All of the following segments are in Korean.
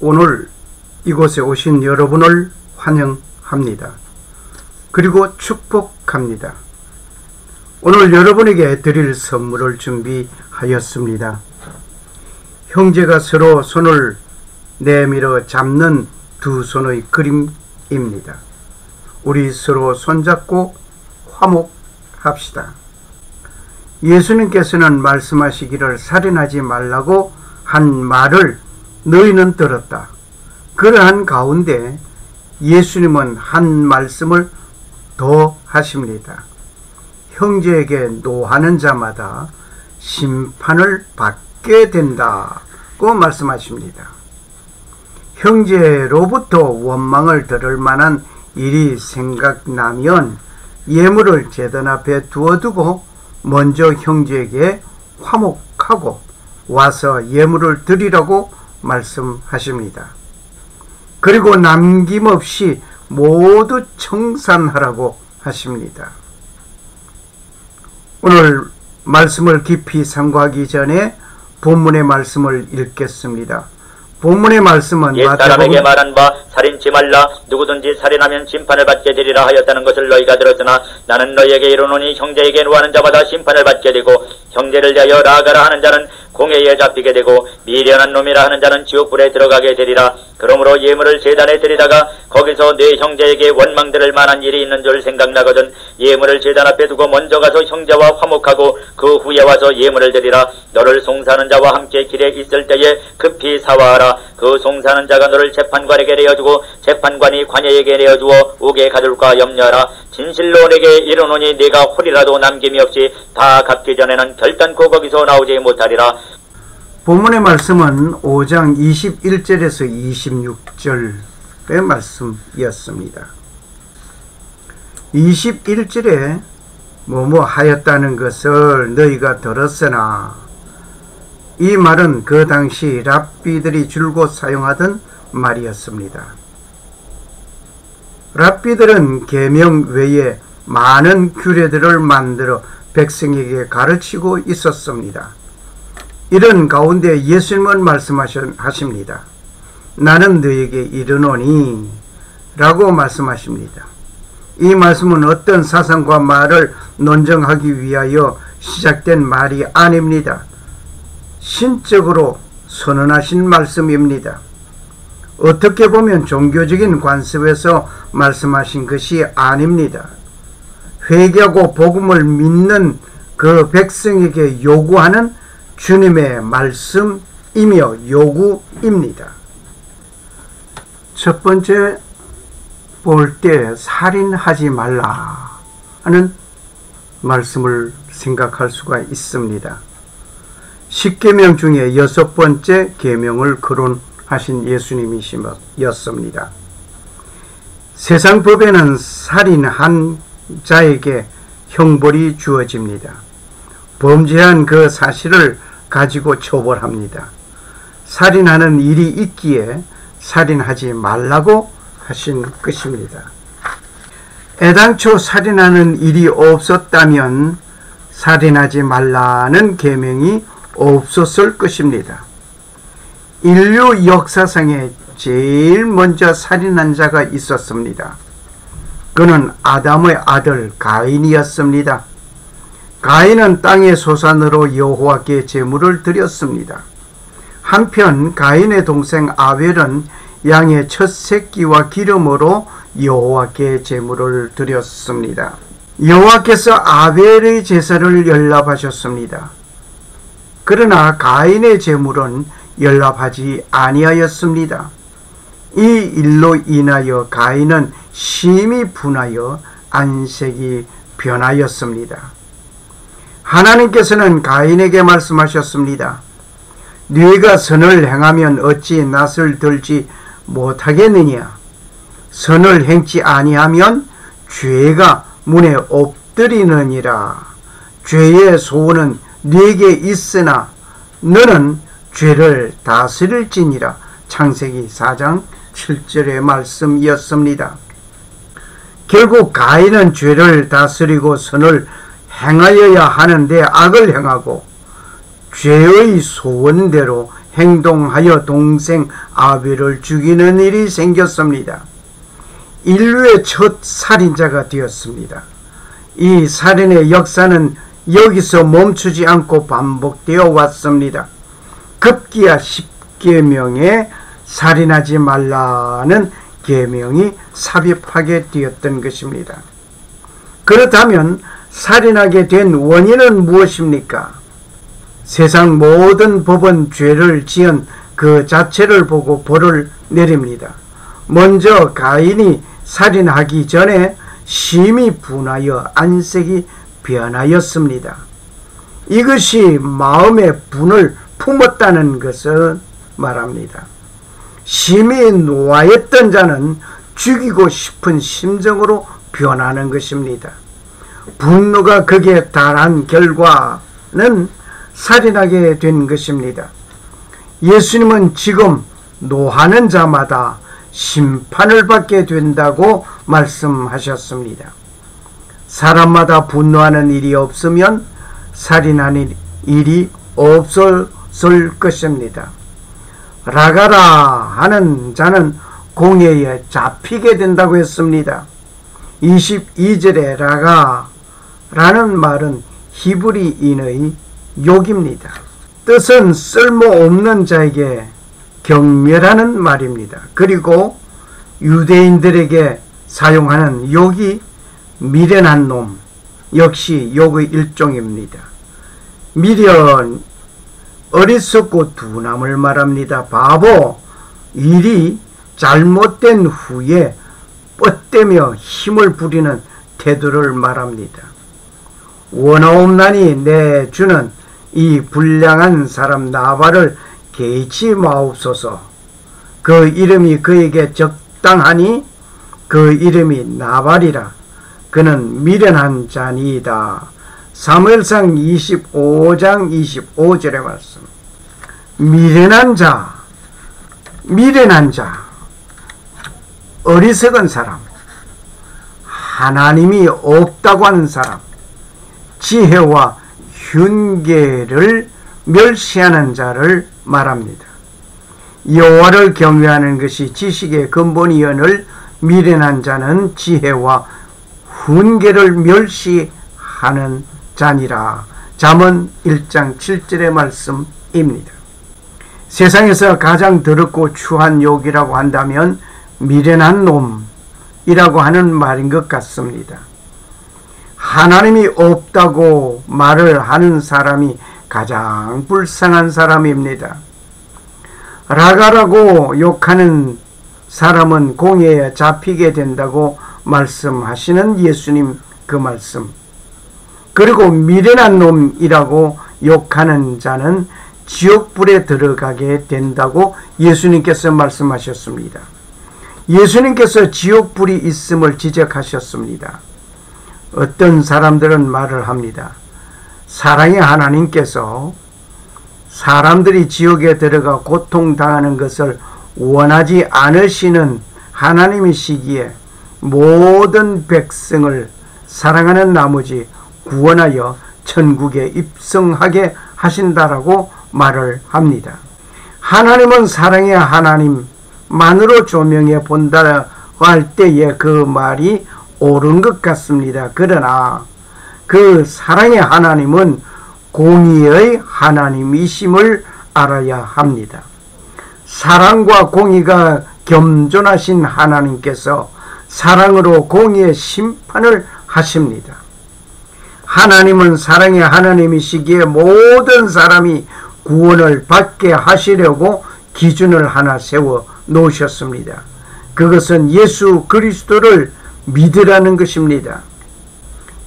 오늘 이곳에 오신 여러분을 환영합니다. 그리고 축복합니다. 오늘 여러분에게 드릴 선물을 준비하였습니다. 형제가 서로 손을 내밀어 잡는 두 손의 그림입니다. 우리 서로 손잡고 화목합시다. 예수님께서는 말씀하시기를 살인하지 말라고 한 말을 너희는 들었다. 그러한 가운데 예수님은 한 말씀을 더 하십니다. 형제에게 노하는 자마다 심판을 받게 된다고 말씀하십니다. 형제로부터 원망을 들을 만한 일이 생각나면 예물을 제단 앞에 두어두고 먼저 형제에게 화목하고 와서 예물을 드리라고 말씀하십니다. 그리고 남김없이 모두 청산하라고 하십니다. 오늘 말씀을 깊이 상고하기 전에 본문의 말씀을 읽겠습니다. 본문의 말씀은 옛사람에게 말한 바 살인치 말라. 누구든지 살인하면 심판을 받게 되리라 하였다는 것을 너희가 들었으나 나는 너희에게 이르노니 형제에게 노하는 자마다 심판을 받게 되고 형제를 대하여 나아가라 하는 자는 공회에 잡히게 되고 미련한 놈이라 하는 자는 지옥불에 들어가게 되리라. 그러므로 예물을 제단에 드리다가 거기서 내 형제에게 원망 들을 만한 일이 있는 줄 생각나거든 예물을 제단 앞에 두고 먼저 가서 형제와 화목하고 그 후에 와서 예물을 드리라. 너를 송사하는 자와 함께 길에 있을 때에 급히 사와하라. 그 송사하는 자가 너를 재판관에게 내어주고 재판관이 관예에게 내어주어 옥에 가둘까 염려하라. 진실로 내게 이르노니 네가 홀이라도 남김이 없이 다 갚기 전에는 결단코 거기서 나오지 못하리라. 본문의 말씀은 5장 21절에서 26절의 말씀이었습니다. 21절에 뭐뭐 하였다는 것을 너희가 들었으나, 이 말은 그 당시 랍비들이 줄곧 사용하던 말이었습니다. 랍비들은 계명 외에 많은 규례들을 만들어 백성에게 가르치고 있었습니다. 이런 가운데 예수님은 말씀하십니다. 나는 너에게 이르노니 라고 말씀하십니다. 이 말씀은 어떤 사상과 말을 논증하기 위하여 시작된 말이 아닙니다. 신적으로 선언하신 말씀입니다. 어떻게 보면 종교적인 관습에서 말씀하신 것이 아닙니다. 회개하고 복음을 믿는 그 백성에게 요구하는 주님의 말씀이며 요구입니다. 첫 번째 볼 때 살인하지 말라 하는 말씀을 생각할 수가 있습니다. 10계명 중에 6번째 계명을 거론하신 예수님이셨습니다. 세상 법에는 살인한 자에게 형벌이 주어집니다. 범죄한 그 사실을 가지고 처벌합니다. 살인하는 일이 있기에 살인하지 말라고 하신 것입니다. 애당초 살인하는 일이 없었다면 살인하지 말라는 계명이 없었을 것입니다. 인류 역사상에 제일 먼저 살인한 자가 있었습니다. 그는 아담의 아들 가인이었습니다. 가인은 땅의 소산으로 여호와께 제물을 드렸습니다. 한편 가인의 동생 아벨은 양의 첫 새끼와 기름으로 여호와께 제물을 드렸습니다. 여호와께서 아벨의 제사를 연락하셨습니다. 그러나 가인의 제물은 연락하지 아니하였습니다. 이 일로 인하여 가인은 심히 분하여 안색이 변하였습니다. 하나님께서는 가인에게 말씀하셨습니다. 네가 선을 행하면 어찌 낯을 들지 못하겠느냐? 선을 행치 아니하면 죄가 문에 엎드리느니라. 죄의 소원은 네게 있으나 너는 죄를 다스릴지니라. 창세기 4장 7절의 말씀이었습니다. 결국 가인은 죄를 다스리고 선을 행하여야 하는데 악을 행하고 죄의 소원대로 행동하여 동생 아벨을 죽이는 일이 생겼습니다. 인류의 첫 살인자가 되었습니다. 이 살인의 역사는 여기서 멈추지 않고 반복되어 왔습니다. 급기야 10계명에 살인하지 말라는 계명이 삽입하게 되었던 것입니다. 그렇다면 살인하게 된 원인은 무엇입니까? 세상 모든 법은 죄를 지은 그 자체를 보고 벌을 내립니다. 먼저 가인이 살인하기 전에 심히 분하여 안색이 변하였습니다. 이것이 마음의 분을 품었다는 것을 말합니다. 심히 노하였던 자는 죽이고 싶은 심정으로 변하는 것입니다. 분노가 극에 달한 결과는 살인하게 된 것입니다. 예수님은 지금 노하는 자마다 심판을 받게 된다고 말씀하셨습니다. 사람마다 분노하는 일이 없으면 살인하는 일이 없었을 것입니다. 라가라 하는 자는 공회에 잡히게 된다고 했습니다. 22절에 라가라는 말은 히브리인의 욕입니다. 뜻은 쓸모없는 자에게 경멸하는 말입니다. 그리고 유대인들에게 사용하는 욕이 미련한 놈, 역시 욕의 일종입니다. 미련, 어리석고 둔함을 말합니다. 바보, 일이 잘못된 후에 뻗대며 힘을 부리는 태도를 말합니다. 원하옵나니 내 주는 이 불량한 사람 나발을 개의치 마옵소서. 그 이름이 그에게 적당하니 그 이름이 나발이라. 그는 미련한 자니이다. 사무엘상 25장 25절의 말씀. 미련한 자, 어리석은 사람, 하나님이 없다고 하는 사람, 지혜와 흉계를 멸시하는 자를 말합니다. 여호와를 경외하는 것이 지식의 근본이언을 미련한 자는 지혜와 흉계를 멸시하는 자니라. 잠언 1장 7절의 말씀입니다. 세상에서 가장 더럽고 추한 욕이라고 한다면 미련한 놈이라고 하는 말인 것 같습니다. 하나님이 없다고 말을 하는 사람이 가장 불쌍한 사람입니다. 라가라고 욕하는 사람은 공회에 잡히게 된다고 말씀하시는 예수님 그 말씀. 그리고 미련한 놈이라고 욕하는 자는 지옥불에 들어가게 된다고 예수님께서 말씀하셨습니다. 예수님께서 지옥불이 있음을 지적하셨습니다. 어떤 사람들은 말을 합니다. 사랑의 하나님께서 사람들이 지옥에 들어가 고통당하는 것을 원하지 않으시는 하나님이시기에 모든 백성을 사랑하는 나머지 구원하여 천국에 입성하게 하신다라고 말을 합니다. 하나님은 사랑의 하나님만으로 조명해 본다고 할 때에 그 말이 옳은 것 같습니다. 그러나 그 사랑의 하나님은 공의의 하나님이심을 알아야 합니다. 사랑과 공의가 겸존하신 하나님께서 사랑으로 공의의 심판을 하십니다. 하나님은 사랑의 하나님이시기에 모든 사람이 구원을 받게 하시려고 기준을 하나 세워 놓으셨습니다. 그것은 예수 그리스도를 믿으라는 것입니다.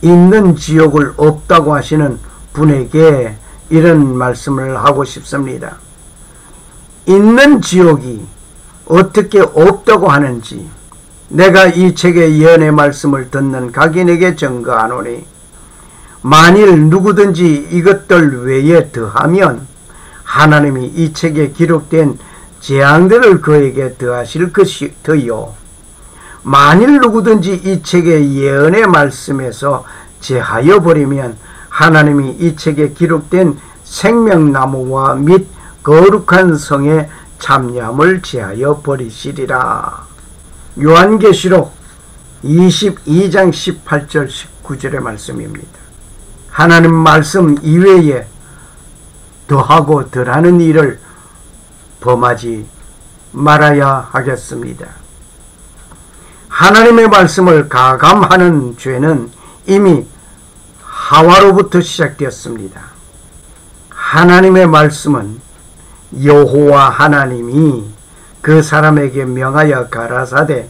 있는 지옥을 없다고 하시는 분에게 이런 말씀을 하고 싶습니다. 있는 지옥이 어떻게 없다고 하는지 내가 이 책의 예언의 말씀을 듣는 각인에게 증거하노니 만일 누구든지 이것들 외에 더하면 하나님이 이 책에 기록된 재앙들을 그에게 더하실 것이요 만일 누구든지 이 책의 예언의 말씀에서 제하여 버리면 하나님이 이 책에 기록된 생명나무와 및 거룩한 성에 참여함을 제하여 버리시리라. 요한계시록 22장 18절 19절의 말씀입니다. 하나님 말씀 이외에 더하고 덜하는 일을 범하지 말아야 하겠습니다. 하나님의 말씀을 가감하는 죄는 이미 하와로부터 시작되었습니다. 하나님의 말씀은 여호와 하나님이 그 사람에게 명하여 가라사대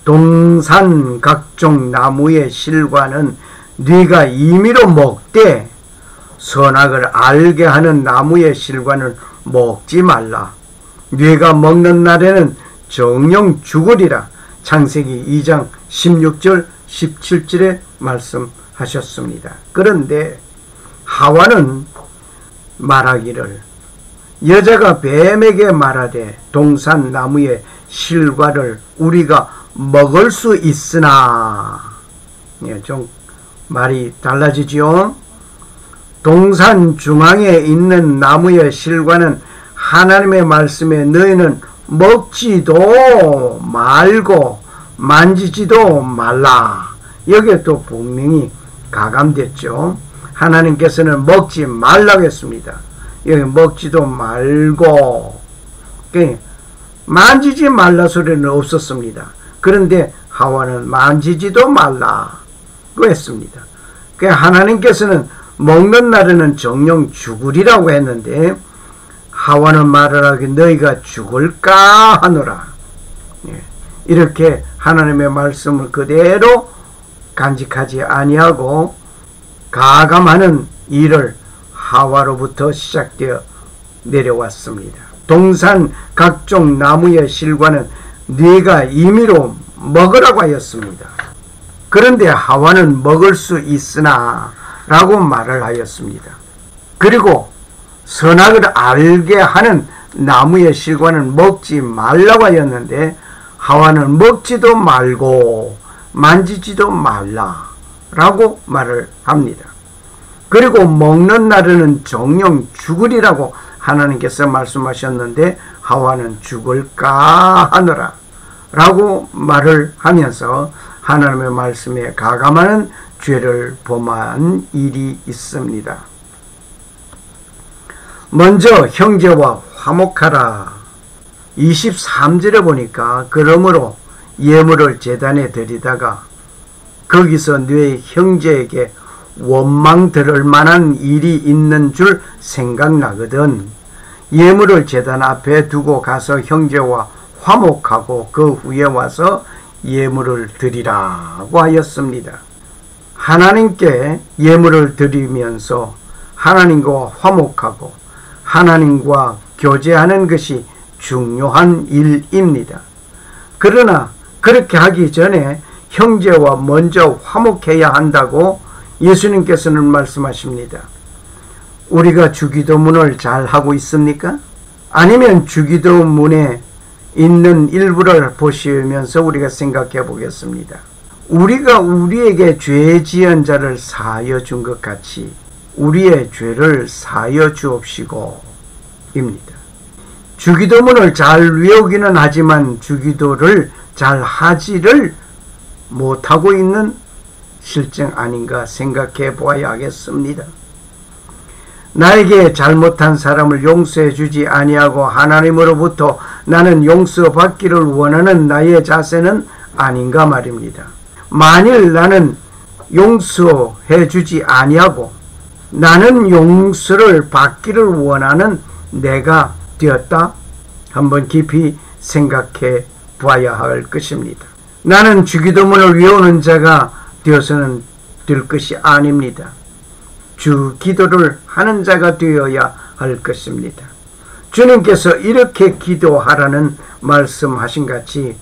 동산 각종 나무의 실과는 네가 임의로 먹되 선악을 알게 하는 나무의 실과는 먹지 말라. 네가 먹는 날에는 정령 죽으리라. 창세기 2장 16절 17절에 말씀하셨습니다. 그런데 하와는 말하기를 여자가 뱀에게 말하되 동산 나무의 실과를 우리가 먹을 수 있으나, 좀 말이 달라지죠. 동산 중앙에 있는 나무의 실과는 하나님의 말씀에 너희는 먹지도 말고 만지지도 말라. 여기에 또 분명히 가감됐죠. 하나님께서는 먹지 말라고 했습니다. 여기 먹지도 말고, 만지지 말라 소리는 없었습니다. 그런데 하와는 만지지도 말라고 했습니다. 하나님께서는 먹는 날에는 정령 죽으리라고 했는데 하와는 말을 하기 너희가 죽을까 하노라. 이렇게 하나님의 말씀을 그대로 간직하지 아니하고 가감하는 일을 하와로부터 시작되어 내려왔습니다. 동산 각종 나무의 실과는 네가 임의로 먹으라고 하였습니다. 그런데 하와는 먹을 수 있으나 라고 말을 하였습니다. 그리고 선악을 알게 하는 나무의 실과는 먹지 말라고 하였는데 하와는 먹지도 말고 만지지도 말라 라고 말을 합니다. 그리고 먹는 날에는 정령 죽으리라고 하나님께서 말씀하셨는데 하와는 죽을까 하느라 라고 말을 하면서 하나님의 말씀에 가감하는 죄를 범한 일이 있습니다. 먼저 형제와 화목하라. 23절에 보니까 그러므로 예물을 제단에 드리다가 거기서 네 형제에게 원망 들을 만한 일이 있는 줄 생각나거든 예물을 제단 앞에 두고 가서 형제와 화목하고 그 후에 와서 예물을 드리라고 하였습니다. 하나님께 예물을 드리면서 하나님과 화목하고 하나님과 교제하는 것이 중요한 일입니다. 그러나 그렇게 하기 전에 형제와 먼저 화목해야 한다고 예수님께서는 말씀하십니다. 우리가 주기도문을 잘 하고 있습니까? 아니면 주기도문에 있는 일부를 보시면서 우리가 생각해 보겠습니다. 우리가 우리에게 죄 지은 자를 사하여 준 것 같이 우리의 죄를 사하여 주옵시고 입니다. 주기도문을 잘 외우기는 하지만 주기도를 잘 하지를 못하고 있는 실정 아닌가 생각해 보아야 하겠습니다. 나에게 잘못한 사람을 용서해 주지 아니하고 하나님으로부터 나는 용서받기를 원하는 나의 자세는 아닌가 말입니다. 만일 나는 용서해 주지 아니하고 나는 용서를 받기를 원하는 내가 되었다? 한번 깊이 생각해 봐야 할 것입니다. 나는 주기도문을 외우는 자가 되어서는 될 것이 아닙니다. 주기도를 하는 자가 되어야 할 것입니다. 주님께서 이렇게 기도하라는 말씀하신 같이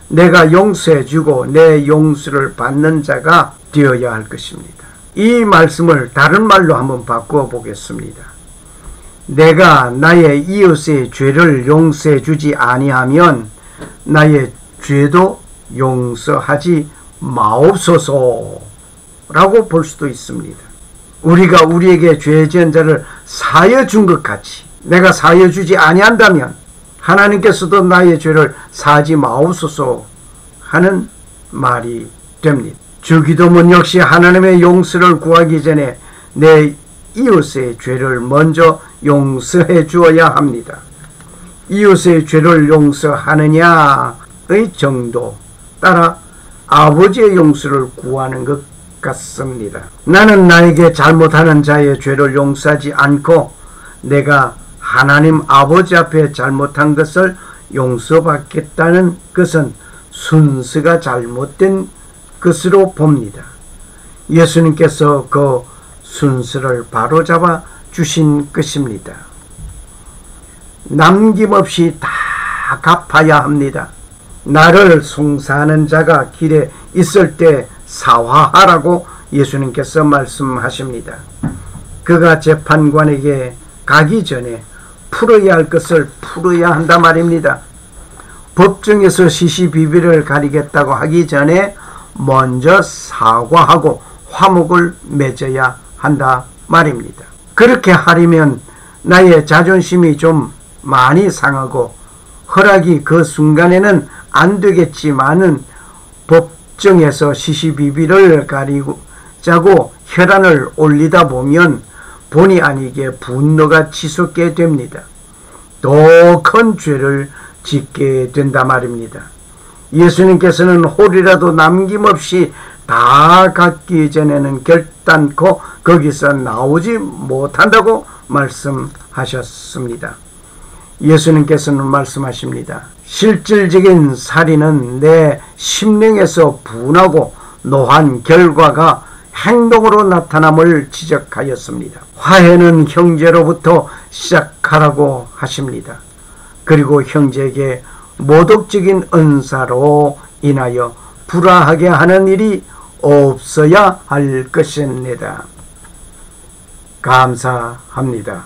내가 용서해 주고 내 용서를 받는 자가 되어야 할 것입니다. 이 말씀을 다른 말로 한번 바꾸어 보겠습니다. 내가 나의 이웃의 죄를 용서해 주지 아니하면 나의 죄도 용서하지 마옵소서 라고 볼 수도 있습니다. 우리가 우리에게 죄 지은 자를 사하여 준 것 같이 내가 사하여 주지 아니한다면 하나님께서도 나의 죄를 사하지 마옵소서 하는 말이 됩니다. 주기도문 역시 하나님의 용서를 구하기 전에 내 이웃의 죄를 먼저 용서해 주어야 합니다. 이웃의 죄를 용서하느냐의 정도 따라 아버지의 용서를 구하는 것 같습니다. 나는 나에게 잘못하는 자의 죄를 용서하지 않고 내가 하나님 아버지 앞에 잘못한 것을 용서받겠다는 것은 순서가 잘못된 것으로 봅니다. 예수님께서 그 순서를 바로잡아 주신 것입니다. 남김없이 다 갚아야 합니다. 나를 송사하는 자가 길에 있을 때 사화하라고 예수님께서 말씀하십니다. 그가 재판관에게 가기 전에 풀어야 할 것을 풀어야 한다 말입니다. 법정에서 시시비비를 가리겠다고 하기 전에 먼저 사과하고 화목을 맺어야 한다 말입니다. 그렇게 하려면 나의 자존심이 좀 많이 상하고 허락이 그 순간에는 안 되겠지만은 법정에서 시시비비를 가리자고 혈안을 올리다 보면 본의 아니게 분노가 치솟게 됩니다. 더 큰 죄를 짓게 된다 말입니다. 예수님께서는 홀이라도 남김없이 다 갖기 전에는 결단코 거기서 나오지 못한다고 말씀하셨습니다. 예수님께서는 말씀하십니다. 실질적인 살인은 내 심령에서 분하고 노한 결과가 행동으로 나타남을 지적하였습니다. 화해는 형제로부터 시작하라고 하십니다. 그리고 형제에게 모독적인 은사로 인하여 불화하게 하는 일이 없어야 할 것입니다. 감사합니다.